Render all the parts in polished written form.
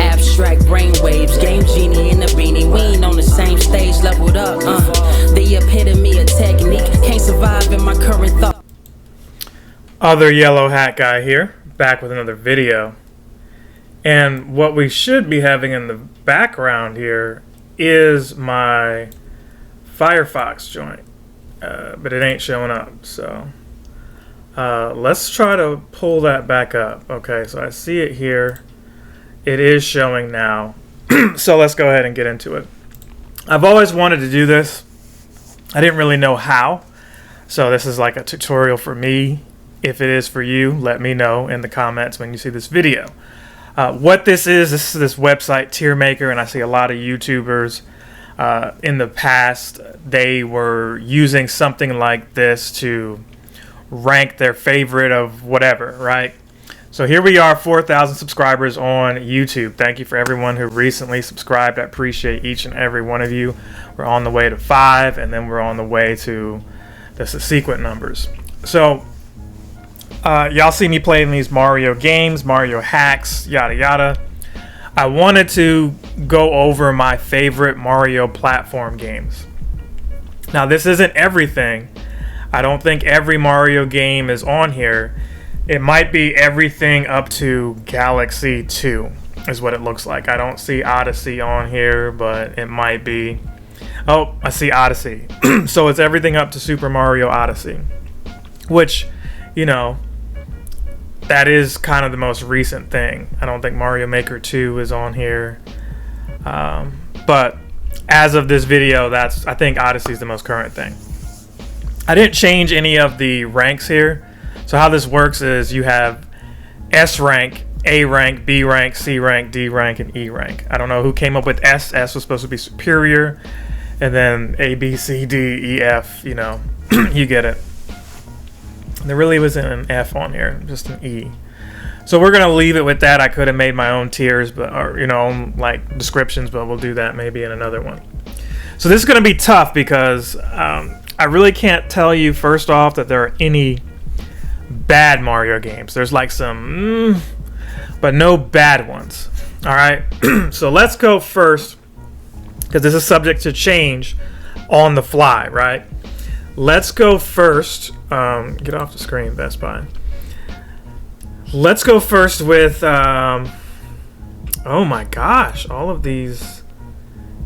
Abstract brainwaves, game genie in a beanie. We ain't on the same stage, leveled up. The epitome of technique, can't survive in my current thought. Other yellow hat guy here, back with another video. And what we should be having in the background here is my Firefox joint, but it ain't showing up. So let's try to pull that back up. Okay, so I see it here. It is showing now. So let's go ahead and get into it. I've always wanted to do this. I didn't really know how. So this is like a tutorial for me. If it is for you, let me know in the comments when you see this video. What this is this website tier maker, and I see a lot of YouTubers in the past, they were using something like this to rank their favorite of whatever, right? So here we are, 4,000 subscribers on YouTube. Thank you for everyone who recently subscribed. I appreciate each and every one of you. We're on the way to 5, and then we're on the way to the subsequent numbers. So y'all see me playing these Mario games, Mario hacks, yada yada. I wanted to go over my favorite Mario platform games. Now this isn't everything. I don't think every Mario game is on here. It might be everything up to Galaxy 2 is what it looks like. I don't see Odyssey on here, but it might be. Oh, I see Odyssey. So it's everything up to Super Mario Odyssey, which, you know, that is kind of the most recent thing. I don't think Mario Maker 2 is on here. But as of this video, I think Odyssey is the most current thing. I didn't change any of the ranks here. So how this works is you have S rank, A rank, B rank, C rank, D rank, and E rank. I don't know who came up with S. S was supposed to be superior. And then A, B, C, D, E, F, you know, you get it. There really wasn't an F on here, just an E. So we're gonna leave it with that. I could have made my own tiers, but or like descriptions, but we'll do that maybe in another one. So this is gonna be tough because I really can't tell you first off that there are any bad Mario games. There's like some, but no bad ones. All right. So let's go first because this is subject to change on the fly, right? Let's go first. Get off the screen, Best Buy. Let's go first with, oh my gosh, all of these.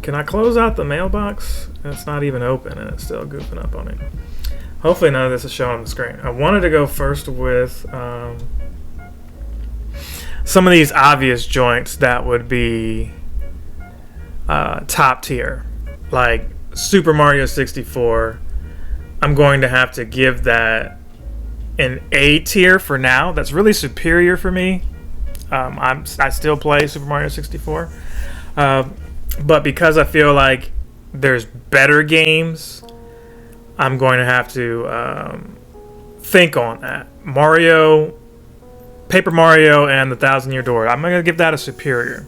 Can I close out the mailbox? It's not even open and it's still goofing up on me. Hopefully none of this is showing on the screen. I wanted to go first with some of these obvious joints that would be top tier. Like Super Mario 64. I'm going to have to give that an A tier for now. That's really superior for me. I still play Super Mario 64. But because I feel like there's better games, I'm going to have to think on that. Paper Mario and the Thousand Year Door. I'm going to give that a superior.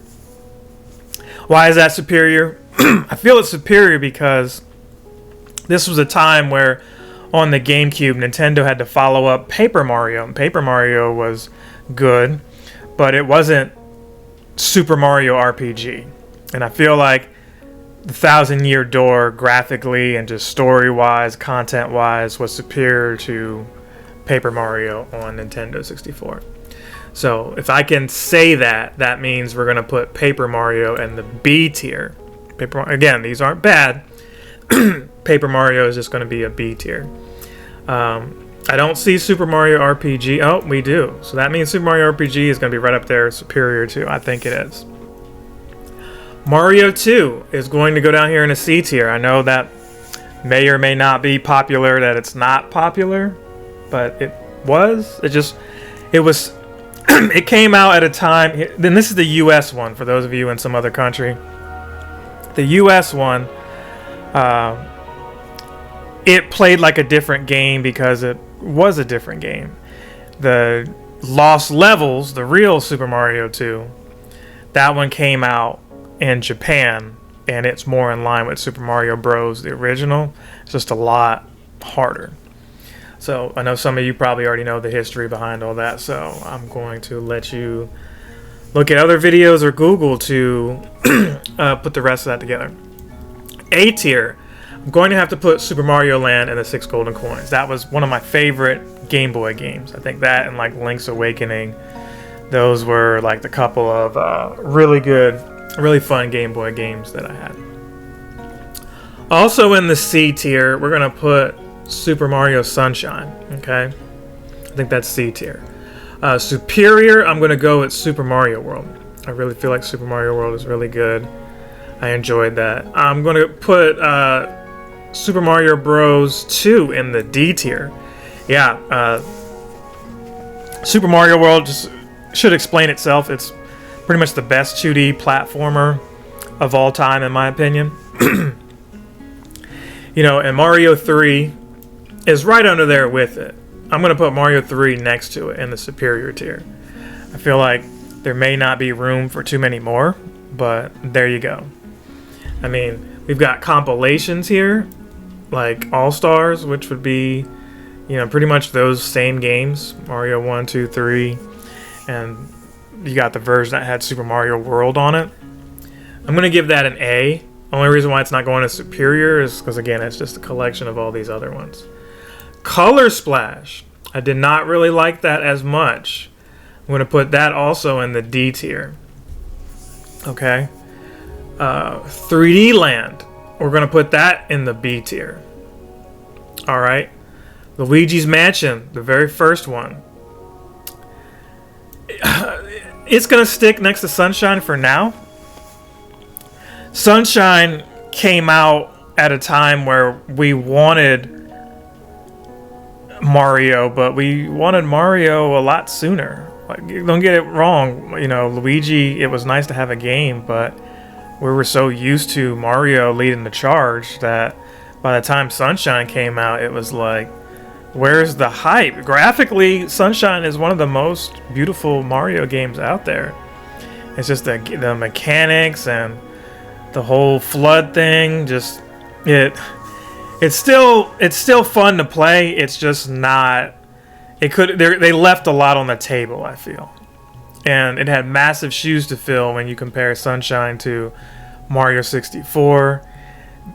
Why is that superior? I feel it's superior because this was a time where on the GameCube, Nintendo had to follow up Paper Mario. And Paper Mario was good, but it wasn't Super Mario RPG. And I feel like the Thousand Year Door graphically and just story-wise, content-wise was superior to Paper Mario on Nintendo 64. So if I can say that, that means we're going to put Paper Mario in the B tier. Again, these aren't bad. Paper Mario is just going to be a B tier. I don't see Super Mario RPG. Oh, we do. So that means Super Mario RPG is going to be right up there, superior to. I think it is. Mario 2 is going to go down here in a C tier. I know that may or may not be popular, that it's not popular, but it was. It came out at a time. Then this is the US one for those of you in some other country. The US one, it played like a different game because it was a different game. The Lost Levels, the real Super Mario 2, that one came out in Japan, and it's more in line with Super Mario Bros. The original. It's just a lot harder. So I know some of you probably already know the history behind all that, so I'm going to let look at other videos or Google to put the rest of that together. A tier, I'm going to have to put Super Mario Land and the 6 Golden Coins. That was one of my favorite Game Boy games. I think that and like Link's Awakening, those were like the couple of really good, really fun Game Boy games that I had. Also in the C tier, we're going to put Super Mario Sunshine, okay? I think that's C tier. Superior, I'm going to go with Super Mario World. I really feel like Super Mario World is really good. I enjoyed that. I'm going to put Super Mario Bros. 2 in the D tier. Yeah, Super Mario World just should explain itself. It's pretty much the best 2D platformer of all time, in my opinion. You know, and Mario 3 is right under there with it. I'm going to put Mario 3 next to it in the superior tier. I feel like there may not be room for too many more, but there you go. I mean, we've got compilations here, like All-Stars, which would be, you know, pretty much those same games, Mario 1, 2, 3, and you got the version that had Super Mario World on it. I'm going to give that an A. Only reason why it's not going to superior is because, again, it's just a collection of all these other ones. Color Splash. I did not really like that as much. I'm going to put that also in the D tier. Okay. 3D Land. We're going to put that in the B tier. Alright. Luigi's Mansion, the very first one. It's going to stick next to Sunshine for now. Sunshine came out at a time where we wanted Mario, but we wanted Mario a lot sooner. Like, don't get it wrong, you know, Luigi, it was nice to have a game, but we were so used to Mario leading the charge that by the time Sunshine came out, it was like, where's the hype? Graphically, Sunshine is one of the most beautiful Mario games out there. It's just the mechanics and the whole flood thing, just it's still fun to play. It's just not. They left a lot on the table, I feel, and it had massive shoes to fill when you compare Sunshine to Mario 64.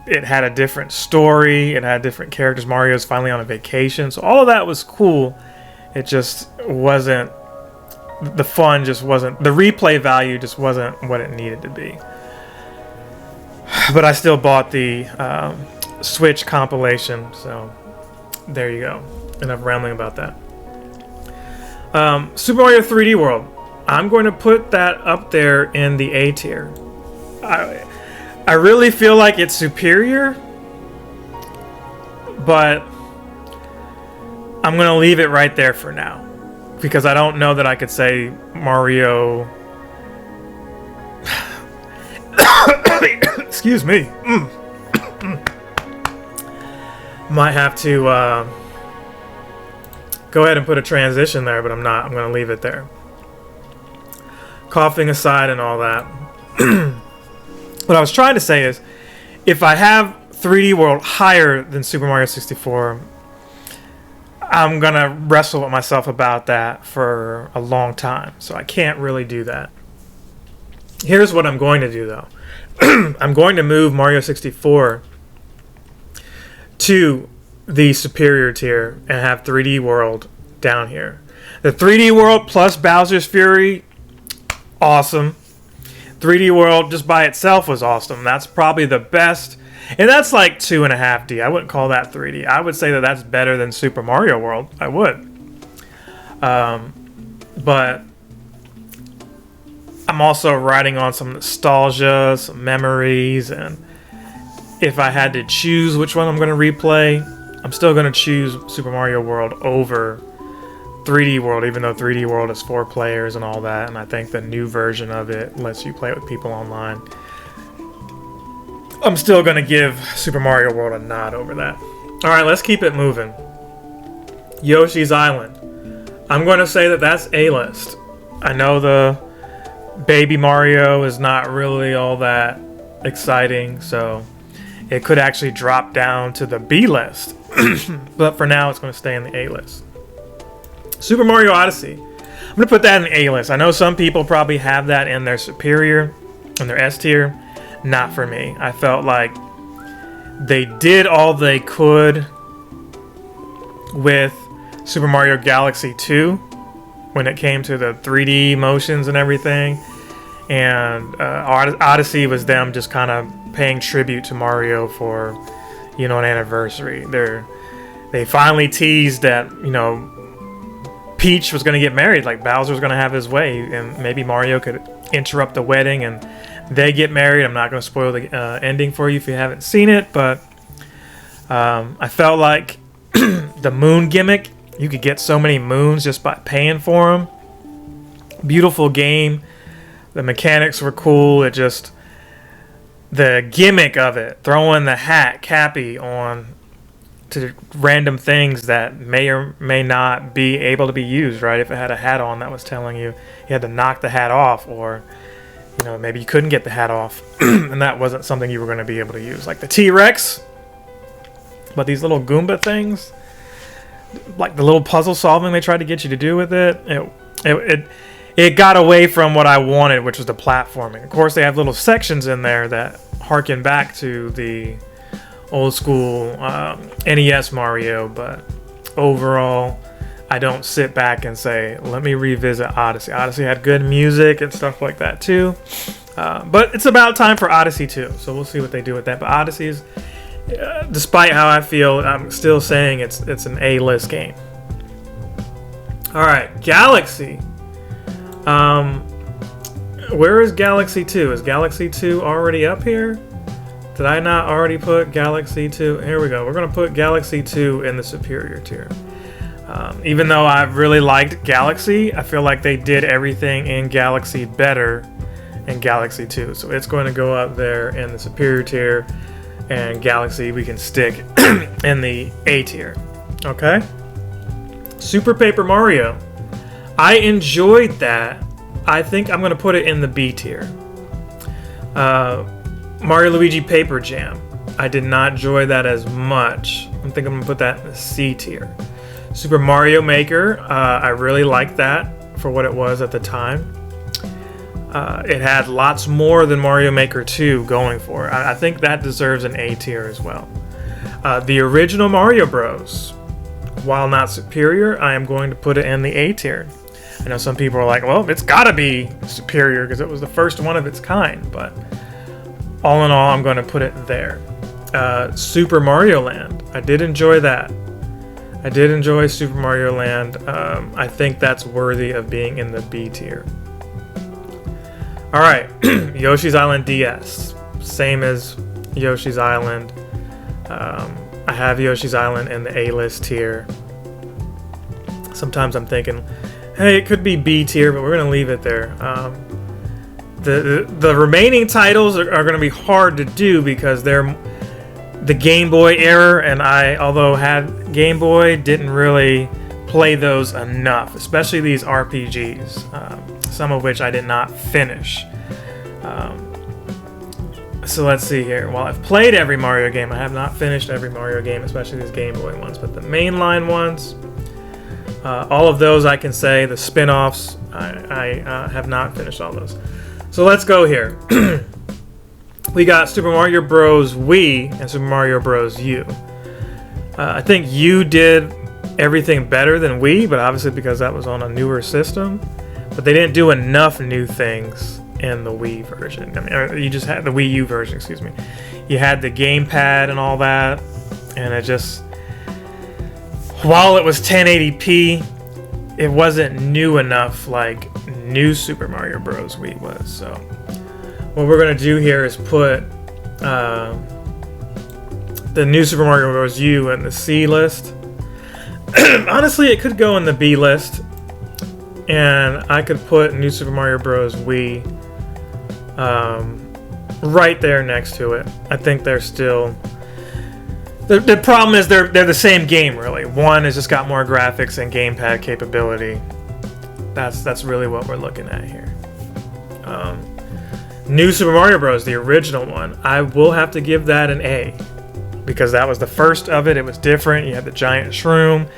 It had a different story. It had different characters. Mario's finally on a vacation, so all of that was cool. It just wasn't. The fun just wasn't. The replay value just wasn't what it needed to be. But I still bought the Switch compilation, so there you go. Enough rambling about that. Super Mario 3D World. I'm going to put that up there in the A tier. I really feel like it's superior, but I'm going to leave it right there for now, because I don't know that I could say Mario... Excuse me. Might have to go ahead and put a transition there, but I'm not. I'm going to leave it there. Coughing aside and all that. What I was trying to say is, if I have 3D World higher than Super Mario 64, I'm going to wrestle with myself about that for a long time. So I can't really do that. Here's what I'm going to do, though. I'm going to move Mario 64 to the superior tier and have 3D World down here. The 3D World plus Bowser's Fury, awesome. 3D World just by itself was awesome. That's probably the best. And that's like 2.5D. I wouldn't call that 3D. I would say that that's better than Super Mario World. I would. But I'm also riding on some nostalgia, some memories, and if I had to choose which one I'm going to replay, I'm still going to choose Super Mario World over 3D World, even though 3D World is 4 players and all that, and I think the new version of it lets you play it with people online. I'm still going to give Super Mario World a nod over that. Alright, let's keep it moving. Yoshi's Island. I'm going to say that that's A-list. I know the Baby Mario is not really all that exciting, so it could actually drop down to the B list. But for now, it's going to stay in the A list. Super Mario Odyssey. I'm gonna put that in A list. I know some people probably have that in their superior, in their S tier. Not for me. I felt like they did all they could with Super Mario Galaxy 2 when it came to the 3D motions and everything. And Odyssey was them just kind of paying tribute to Mario for, you know, an anniversary. They finally teased that, you know, Peach was going to get married, like Bowser was going to have his way, and maybe Mario could interrupt the wedding and they get married. I'm not going to spoil the ending for you if you haven't seen it, but I felt like the moon gimmick, you could get so many moons just by paying for them. Beautiful game. The mechanics were cool. It just, the gimmick of it, throwing the hat, Cappy, on to random things that may or may not be able to be used, right? If it had a hat on that was telling you you had to knock the hat off, or, you know, maybe you couldn't get the hat off and that wasn't something you were going to be able to use. Like the T-Rex, but these little Goomba things, like the little puzzle solving they tried to get you to do with it got away from what I wanted, which was the platforming. Of course, they have little sections in there that harken back to the old school NES Mario, but overall, I don't sit back and say, let me revisit Odyssey. Odyssey had good music and stuff like that too, but it's about time for Odyssey 2, so we'll see what they do with that. But Odyssey is, despite how I feel, I'm still saying it's an A-list game. All right, Galaxy. Where is Galaxy 2? Is Galaxy 2 already up here? Did I not already put Galaxy 2? Here we go. We're going to put Galaxy 2 in the superior tier. Even though I really liked Galaxy, I feel like they did everything in Galaxy better in Galaxy 2. So it's going to go up there in the superior tier, and Galaxy we can stick in the A tier. Okay? Super Paper Mario. I enjoyed that. I think I'm going to put it in the B tier. Mario Luigi Paper Jam. I did not enjoy that as much. I think I'm going to put that in the C tier. Super Mario Maker. I really liked that for what it was at the time. It had lots more than Mario Maker 2 going for it. I think that deserves an A tier as well. The original Mario Bros. While not superior, I am going to put it in the A tier. I know some people are like, well, it's got to be superior because it was the first one of its kind, but all in all, I'm going to put it there. Super Mario Land. I did enjoy that. I did enjoy Super Mario Land. I think that's worthy of being in the B tier. All right, Yoshi's Island DS. Same as Yoshi's Island. I have Yoshi's Island in the A-list tier. Sometimes I'm thinking, hey, it could be B tier, but we're going to leave it there. The remaining titles are going to be hard to do because they're the Game Boy era, and I, although had Game Boy, didn't really play those enough, especially these RPGs, some of which I did not finish. So let's see here. While I've played every Mario game, I have not finished every Mario game, especially these Game Boy ones, but the mainline ones, all of those I can say. The spin-offs, I have not finished all those. So let's go here. We got Super Mario Bros. Wii and Super Mario Bros. U. I think U did everything better than Wii, but obviously because that was on a newer system. But they didn't do enough new things in the Wii version. I mean, you just had the Wii U version, excuse me. You had the gamepad and all that, and it just, while it was 1080p, it wasn't new enough like new Super Mario Bros. Wii was. So what we're gonna do here is put the new Super Mario Bros. U in the C list. Honestly, it could go in the B list, and I could put New Super Mario Bros. Wii right there next to it. I think they're still. The problem is they're the same game, really. One has just got more graphics and gamepad capability. That's really what we're looking at here. New Super Mario Bros., the original one, I will have to give that an A because that was the first of it. It was different. You had the giant shroom.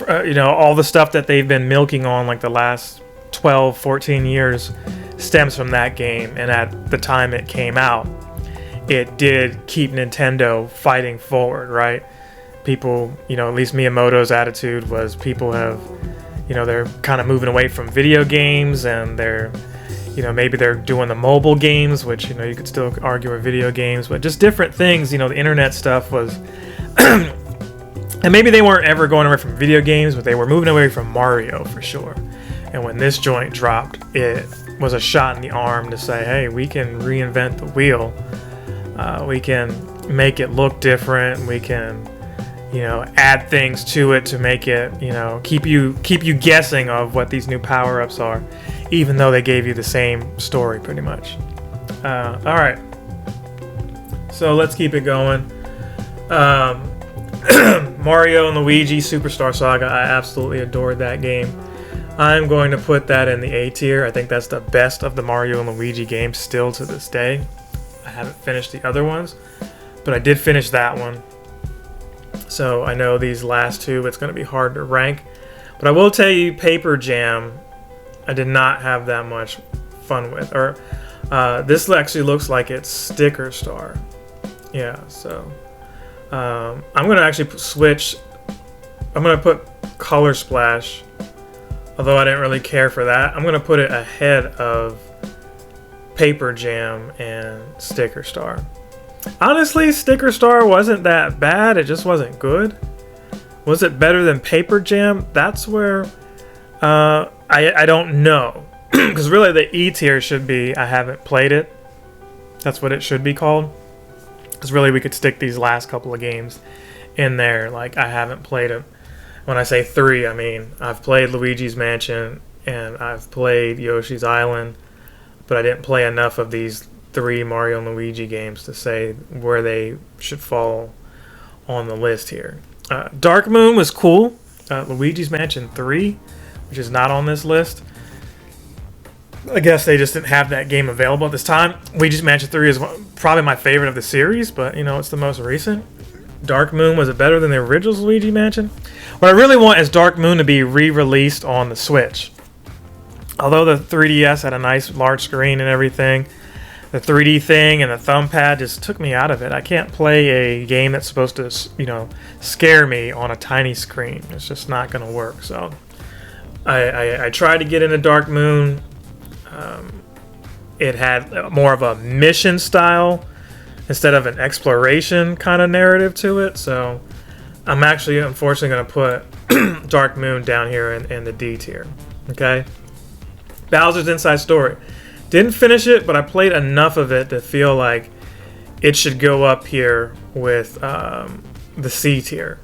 you know, all the stuff that they've been milking on like the last 12, 14 years stems from that game. And at the time it came out, it did keep Nintendo fighting forward, right? People, you know, at least Miyamoto's attitude was people have, you know, they're kind of moving away from video games, and they're, you know, maybe they're doing the mobile games, which, you know, you could still argue are video games, but just different things. You know, the internet stuff was, and maybe they weren't ever going away from video games, but they were moving away from Mario for sure. And when this joint dropped, it was a shot in the arm to say, hey, we can reinvent the wheel. We can make it look different. We can, you know, add things to it to make it, you know, keep you guessing of what these new power-ups are, even though they gave you the same story pretty much. All right, so let's keep it going. Mario and Luigi Superstar Saga, I absolutely adored that game. I'm going to put that in the A tier. I think that's the best of the Mario and Luigi games still to this day. I haven't finished the other ones, but I did finish that one. So I know these last two, it's going to be hard to rank. But I will tell you, Paper Jam, I did not have that much fun with. Or this actually looks like it's Sticker Star. Yeah, so I'm going to actually switch. I'm going to put Color Splash, although I didn't really care for that. I'm going to put it ahead of Paper Jam and Sticker Star. Honestly, Sticker Star wasn't that bad. It just wasn't good. Was it better than Paper Jam? That's where I don't know. Because really the E tier should be I haven't played it. That's what it should be called. Because really we could stick these last couple of games in there. Like, I haven't played them. When I say 3, I mean I've played Luigi's Mansion and I've played Yoshi's Island, but I didn't play enough of these 3 Mario and Luigi games to say where they should fall on the list here. Dark Moon was cool. Luigi's Mansion 3, which is not on this list. I guess they just didn't have that game available at this time. Luigi's Mansion 3 is probably my favorite of the series, but, you know, it's the most recent. Dark Moon, was it better than the original Luigi Mansion? What I really want is Dark Moon to be re-released on the Switch. Although the 3DS had a nice large screen and everything, the 3D thing and the thumb pad just took me out of it. I can't play a game that's supposed to, you know, scare me on a tiny screen. It's just not going to work. So I tried to get into Dark Moon. It had more of a mission style instead of an exploration kind of narrative to it. So I'm actually, unfortunately, going to put Dark Moon down here in the D tier. Okay? Bowser's Inside Story. Didn't finish it, but I played enough of it to feel like it should go up here with the C tier.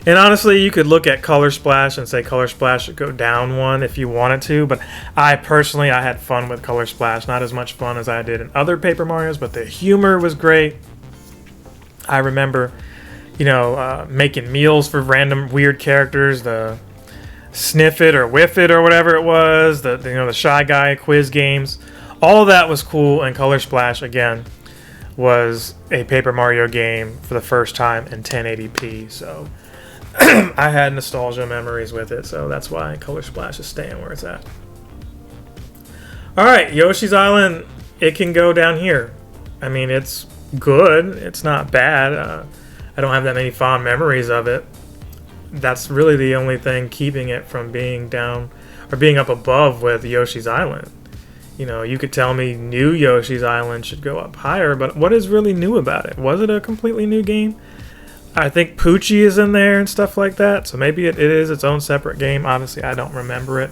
And honestly, you could look at Color Splash and say Color Splash should go down 1 if you wanted to, but I personally had fun with Color Splash. Not as much fun as I did in other Paper Marios, but the humor was great. I remember, you know, making meals for random weird characters, the Sniff It or Whiff It or whatever it was, the Shy Guy quiz games. All of that was cool, and Color Splash, again, was a Paper Mario game for the first time in 1080p, so I had nostalgia memories with it, so that's why Color Splash is staying where it's at. Alright, Yoshi's Island, it can go down here. I mean, it's good, it's not bad. I don't have that many fond memories of it. That's really the only thing keeping it from being down or being up above with Yoshi's Island. You know, you could tell me new Yoshi's Island should go up higher, but what is really new about it? Was it a completely new game? I think Poochie is in there and stuff like that, so maybe it is its own separate game. Obviously, I don't remember it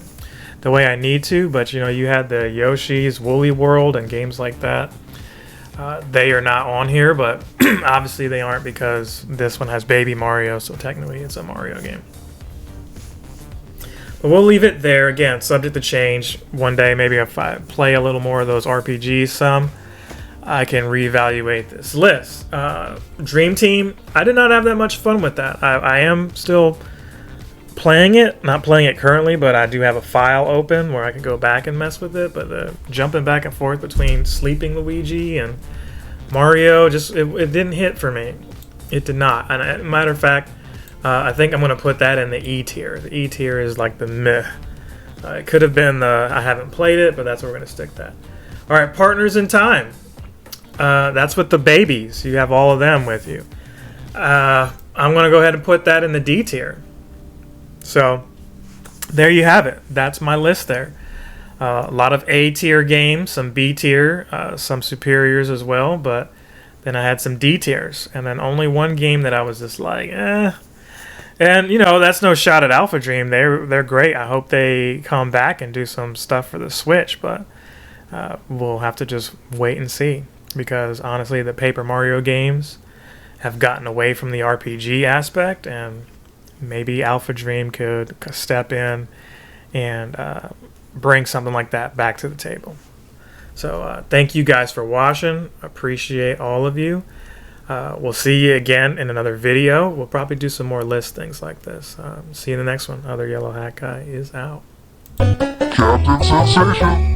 the way I need to, but, you know, you had the Yoshi's Woolly World and games like that. They are not on here, but obviously they aren't because this one has Baby Mario, so technically it's a Mario game. But we'll leave it there. Again, subject to change. One day, maybe if I play a little more of those RPGs I can reevaluate this list. Dream Team, I did not have that much fun with that. I am still playing it. Not playing it currently, but I do have a file open where I can go back and mess with it. But the jumping back and forth between Sleeping Luigi and Mario, it didn't hit for me. It did not. And matter of fact, I think I'm going to put that in the E tier. The E tier is like the meh. It could have been the I haven't played it, but that's where we're going to stick that. All right, Partners in Time. That's with the babies. You have all of them with you. I'm going to go ahead and put that in the D tier. So there you have it. That's my list there. A lot of A tier games, some B tier, some superiors as well, but then I had some D tiers, and then only one game that I was just like, eh. And you know, that's no shot at Alpha Dream. They're great. I hope they come back and do some stuff for the Switch, but we'll have to just wait and see, because honestly, the Paper Mario games have gotten away from the RPG aspect, and maybe Alpha Dream could step in and bring something like that back to the table. So thank you guys for watching. Appreciate all of you. We'll see you again in another video. We'll probably do some more listings like this. See you in the next one. Other Yellow Hat Guy is out. Captain Sensation.